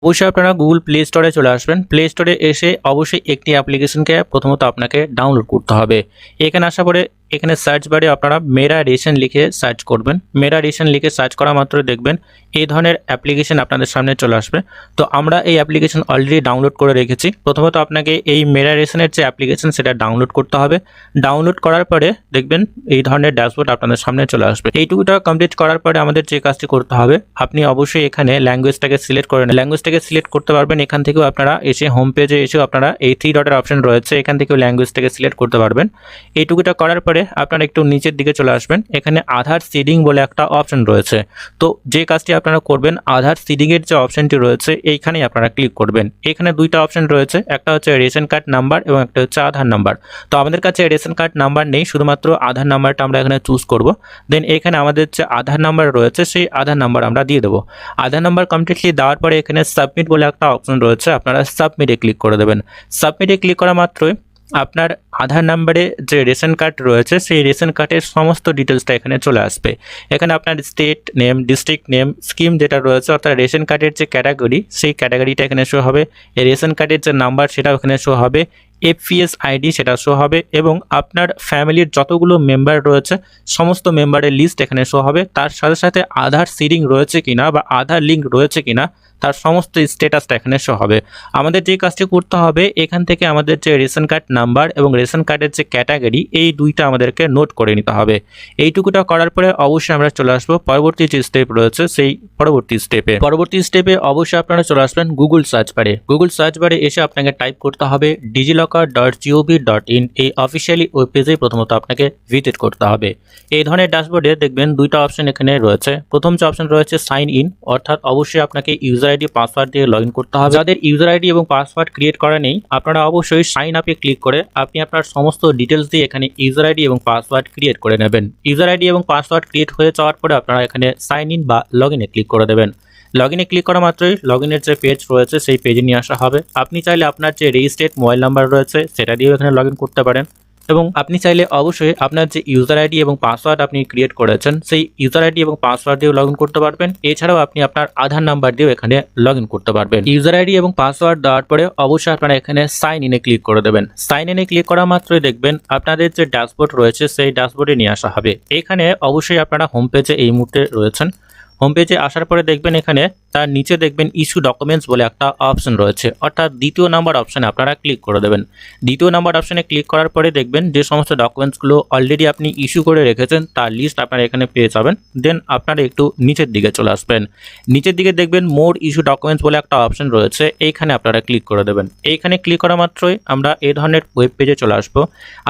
অবশ্যই আপনারা Google play স্টোরে চলে আসবেন। প্লে স্টোরে এসে অবশ্যই একটি অ্যাপ্লিকেশনকে প্রথমত আপনাকে ডাউনলোড করতে হবে। এখানে আসার পরে এখানে সার্চ বারে আপনারা মেরা রেশন লিখে সার্চ করবেন। মেরা রেশন লিখে সার্চ করা মাত্র দেখবেন এই ধরনের অ্যাপ্লিকেশন আপনাদের সামনে চলে আসবে। তো আমরা এই অ্যাপ্লিকেশন অলরেডি ডাউনলোড করে রেখেছি। প্রথমত আপনাকে এই মেরা রেশনের যে অ্যাপ্লিকেশন সেটা ডাউনলোড করতে হবে। ডাউনলোড করার পরে দেখবেন এই ধরনের ড্যাশবোর্ড আপনাদের সামনে চলে আসবে। এইটুকুটা কমপ্লিট করার পরে আমাদের যে কাজটি করতে হবে, আপনি অবশ্যই এখানে ল্যাঙ্গুয়েজটাকে সিলেক্ট করে ল্যাঙ্গুয়েজটাকে সিলেক্ট করতে পারবেন। এখান থেকেও আপনারা এসে হোম পেজে এসেও আপনারা এই 3 ডটের অপশন রয়েছে, এখান থেকেও ল্যাঙ্গুয়েজটাকে সিলেক্ট করতে পারবেন। এইটুকুটা করার পরে আপনারা একটু নিচের দিকে চলে আসবেন। এখানে আধার সিডিং বলে একটা অপশন রয়েছে। তো যে কাজটি আপনারা করবেন, আধার সিডিং এর যে অপশনটি রয়েছে এইখানেই আপনারা ক্লিক করবেন। এখানে দুইটা অপশন রয়েছে, একটা হচ্ছে রেশন কার্ড নাম্বার এবং একটা হচ্ছে আধার নাম্বার। তো আমাদের কাছে রেশন কার্ড নাম্বার নেই, শুধুমাত্র আধার নাম্বারটা আমরা এখানে চুজ করব। দেন এখানে আমাদের যে আধার নাম্বার রয়েছে সেই আধার নাম্বার আমরা দিয়ে দেবো। আধার নাম্বার কমপ্লিটলি দেওয়ার পরে এখানে সাবমিট বলে একটা অপশন রয়েছে, আপনারা সাবমিটে ক্লিক করে দেবেন। সাবমিটে ক্লিক করা মাত্রই আপনার আধার নাম্বারে যে রেশন কার্ড রয়েছে সেই রেশন কার্ডের সমস্ত ডিটেলসটা এখানে চলে আসবে। এখানে আপনার state name, district name, scheme যেটা রয়েছে অর্থাৎ রেশন কার্ডের যে ক্যাটাগরি সেই ক্যাটাগরিটা এখানে শো হবে। এই রেশন কার্ডের যে নাম্বার সেটাও এখানে শো হবে। এফপিএস আইডি সেটা শো হবে এবং আপনার ফ্যামিলির যতগুলো মেম্বার রয়েছে সমস্ত মেম্বারের লিস্ট এখানে শো হবে। তার সাথে সাথে আধার সিডিং রয়েছে কিনা বা আধার লিঙ্ক রয়েছে কিনা তার সমস্ত স্ট্যাটাসটা এখানে শো হবে। আমাদের যে কাজটি করতে হবে, এখান থেকে আমাদের যে রেশন কার্ড নাম্বার এবং রেশন কার্ডের যে ক্যাটাগরি এই দুইটা আমাদেরকে নোট করে নিতে হবে। এইটুকুটা করার পরে অবশ্যই আমরা চলে আসবো পরবর্তী যে স্টেপ রয়েছে সেই পরবর্তী স্টেপে অবশ্যই আপনারা চলে আসবেন গুগল সার্চ বারে। গুগল সার্চ বারে এসে আপনাকে টাইপ করতে হবে digilokar.gov.in। এই অফিসিয়ালি ওয়েব পেজে প্রথমত আপনাকে ভিজিট করতে হবে। এই ধরনের ড্যাশবোর্ডে দেখবেন দুইটা অপশন এখানে রয়েছে। প্রথম যে অপশন রয়েছে সাইন ইন, অর্থাৎ অবশ্যই আপনাকে ইউজার আইডি পাসওয়ার্ড দিয়ে লগ ইন করতে হবে। যাদের ইউজার আইডি এবং পাসওয়ার্ড ক্রিয়েট করা নেই আপনারা অবশ্যই সাইন আপে ক্লিক করে আপনি আপনার সমস্ত ডিটেলস দিয়ে এখানে ইউজার আইডি এবং পাসওয়ার্ড ক্রিয়েট করে নেবেন। ইউজার আইডি এবং পাসওয়ার্ড ক্রিয়েট হয়ে যাওয়ার পরে আপনারা এখানে সাইন ইন বা লগ ইনে ক্লিক করে দেবেন। লগ ইনে ক্লিক করা মাত্রই লগ ইনের যে পেজ রয়েছে সেই পেজে নিয়ে আসা হবে। আপনি চাইলে আপনার যে রেজিস্টার্ড মোবাইল নাম্বার রয়েছে সেটা দিয়েও এখানে লগ ইন করতে পারেন এবং আপনি চাইলে অবশ্যই আপনার যে ইউজার আইডি এবং পাসওয়ার্ড আপনি ক্রিয়েট করেছেন সেই ইউজার আইডি এবং পাসওয়ার্ড দিয়েও লগ ইন করতে পারবেন। এছাড়াও আপনি আপনার আধার নাম্বার দিয়েও এখানে লগ ইন করতে পারবেন। ইউজার আইডি এবং পাসওয়ার্ড দেওয়ার পরে অবশ্যই আপনারা এখানে সাইন ইনে ক্লিক করে দেবেন। সাইন ইনে ক্লিক করা মাত্রই দেখবেন আপনাদের যে ড্যাশবোর্ড রয়েছে সেই ড্যাশবোর্ডে নিয়ে আসা হবে। এখানে অবশ্যই আপনারা হোম পেজে এই মুহূর্তে রয়েছেন। হোম পেজে আসার পরে দেখবেন এখানে তার নিচে দেখবেন ইস্যু ডকুমেন্টস বলে একটা অপশন রয়েছে, অর্থাৎ দ্বিতীয় নাম্বার অপশনে আপনারা ক্লিক করে দেবেন। দ্বিতীয় নাম্বার অপশনে ক্লিক করার পরে দেখবেন যে সমস্ত ডকুমেন্টসগুলো অলরেডি আপনি ইস্যু করে রেখেছেন তার লিস্ট আপনারা এখানে পেয়ে যাবেন। দেন আপনারা একটু নিচের দিকে চলে আসবেন। নিচের দিকে দেখবেন মোর ইস্যু ডকুমেন্টস বলে একটা অপশন রয়েছে, এইখানে আপনারা ক্লিক করে দেবেন। এইখানে ক্লিক করা মাত্রই আমরা এই ধরনের ওয়েব পেজে চলে আসবো।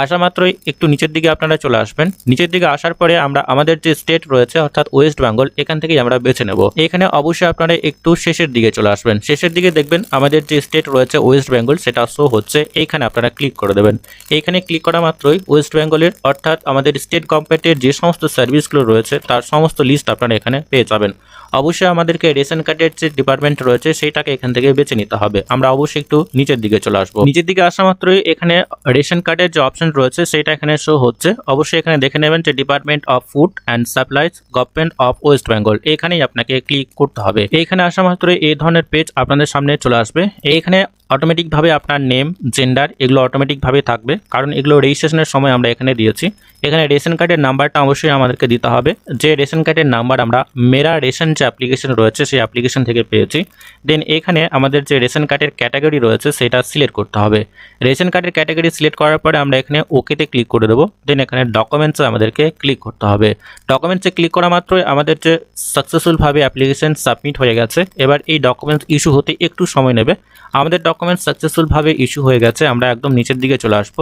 আসা মাত্রই একটু নিচের দিকে আপনারা চলে আসবেন। নিচের দিকে আসার পরে আমরা আমাদের যে স্টেট রয়েছে অর্থাৎ ওয়েস্ট বেঙ্গল এখান থেকে আমরা বেছে নেব। এখানে অবশ্যই আপনারা একটু শেষের দিকে চলে আসবেন। শেষের দিকে দেখবেন আমাদের যে স্টেট রয়েছে ওয়েস্ট বেঙ্গল সেটা শো হচ্ছে, এইখানে আপনারা ক্লিক করে দেবেন। এইখানে ক্লিক করা মাত্রই ওয়েস্ট বেঙ্গলের অর্থাৎ আমাদের স্টেট গভর্নমেন্টের যে সমস্ত সার্ভিসগুলো রয়েছে তার সমস্ত লিস্ট আপনারা এখানে পেয়ে যাবেন। অবশ্যই আমাদেরকে রেশন কার্ডের যে ডিপার্টমেন্ট রয়েছে সেইটাকে এখান থেকে বেছে নিতে হবে। আমরা অবশ্যই একটু নিচের দিকে চলে আসবো। নিচের দিকে আসা মাত্রই এখানে রেশন কার্ডের যে অপশন রয়েছে সেটা এখানে শো হচ্ছে। অবশ্যই এখানে দেখে নেবেন যে department of food and supplies government of West Bengal, এখানেই আপনাকে ক্লিক করতে হবে। এইখানে আসা মাত্রই এই ধরনের পেজ আপনাদের সামনে চলে আসবে। এইখানে অটোমেটিকভাবে আপনার নেম, জেন্ডার এগুলো অটোমেটিকভাবে থাকবে, কারণ এগুলো রেজিস্ট্রেশনের সময় আমরা এখানে দিয়েছি। এখানে রেশন কার্ডের নাম্বারটা অবশ্যই আমাদেরকে দিতে হবে, যে রেশন কার্ডের নাম্বার আমরা মেরা রেশন যে অ্যাপ্লিকেশন রয়েছে সেই অ্যাপ্লিকেশন থেকে পেয়েছি। দেন এখানে আমাদের যে রেশন কার্ডের ক্যাটাগরি রয়েছে সেটা সিলেক্ট করতে হবে। রেশন কার্ডের ক্যাটাগরি সিলেক্ট করার পরে আমরা এখানে ওকেতে ক্লিক করে দেবো। দেন এখানে ডকুমেন্টসে আমাদেরকে ক্লিক করতে হবে। ডকুমেন্টসে ক্লিক করা মাত্রই আমাদের যে সাকসেসফুলভাবে অ্যাপ্লিকেশন সাবমিট হয়ে গেছে। এবার এই ডকুমেন্টস ইস্যু হতে একটু সময় নেবে। আমাদের ডকুমেন্টস সাকসেসফুলভাবে ইস্যু হয়ে গেছে। আমরা একদম নিচের দিকে চলে আসবো।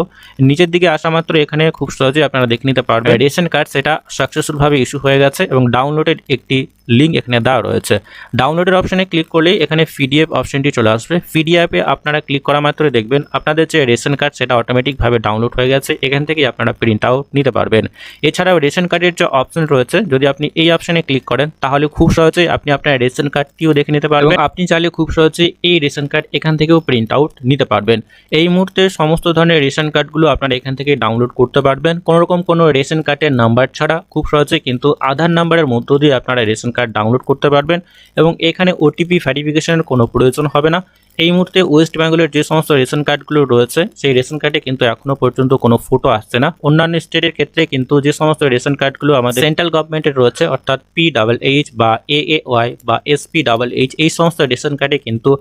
নিচের দিকে আসা মাত্র এখানে খুব সহজেই আপনারা দেখে নিতে পারবেন রেশন কার্ড সেটা সাকসেসফুলভাবে ইস্যু হয়ে গেছে এবং ডাউনলোডের একটি লিঙ্ক এখানে দেওয়া রয়েছে। ডাউনলোডের অপশনে ক্লিক করলেই এখানে পিডিএফ অপশনটি চলে আসবে। পিডিএফে আপনারা ক্লিক করা মাত্রই দেখবেন আপনাদের যে রেশন কার্ড সেটা অটোমেটিকভাবে ডাউনলোড হয়ে গেছে। এখান থেকেই আপনারা প্রিন্ট আউট নিতে পারবেন। এছাড়াও রেশন কার্ডের যে অপশন রয়েছে যদি আপনি এই অপশনে ক্লিক করেন তাহলে খুব সহজেই আপনি আপনার রেশন কার্ডটিও দেখে নিতে পারবেন। আপনি চাইলে খুব সহজেই এই রেশন কার্ড এখান থেকেও প্রিন্ট আউট নিতে পারবেন। এই মুহূর্তে সমস্ত ধরনের রেশন কার্ডগুলো আপনারা এখান থেকে ডাউনলোড করতে পারবেন। কোনোরকম কোনো রেশন কার্ডের নাম্বার ছাড়া খুব সহজে কিন্তু আধার নাম্বারের মধ্য দিয়ে আপনারা রেশন কার্ড ডাউনলোড করতে পারবেন এবং এখানে ওটিপি ভেরিফিকেশনের কোনো প্রয়োজন হবে না। এই মুহূর্তে ওয়েস্ট বেঙ্গলের যে সমস্ত রেশন কার্ডগুলো রয়েছে সেই রেশন কার্ডে কিন্তু এখনও পর্যন্ত কোনো ফটো আসছে না। অন্যান্য স্টেটের ক্ষেত্রে কিন্তু যে সমস্ত রেশন কার্ডগুলো আমাদের সেন্ট্রাল গভর্নমেন্টের রয়েছে অর্থাৎ PHH বা AAY বা SPHH এই সমস্ত রেশন কার্ডে কিন্তু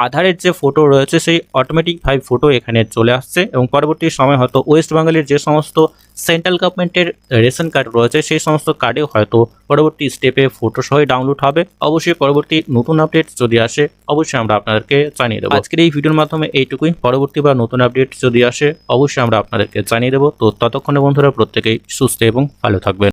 আধারের যে ফটো রয়েছে সেই অটোমেটিকভাবে ফটো এখানে চলে আসছে এবং পরবর্তী সময় হয়তো ওয়েস্ট বেঙ্গলের যে সমস্ত সেন্ট্রাল গভর্নমেন্টের রেশন কার্ড রয়েছে সেই সমস্ত কার্ডেও হয়তো পরবর্তী স্টেপে ফটো সহ ডাউনলোড হবে। অবশ্যই পরবর্তী নতুন আপডেট যদি আসে অবশ্যই আমরা আপনাদেরকে জানিয়ে দেবো। আজকের এই ভিডিওর মাধ্যমে এইটুকুই। পরবর্তী বা নতুন আপডেট যদি আসে অবশ্যই আমরা আপনাদেরকে জানিয়ে দেবো। তো ততক্ষণে বন্ধুরা প্রত্যেকেই সুস্থ এবং ভালো থাকবেন।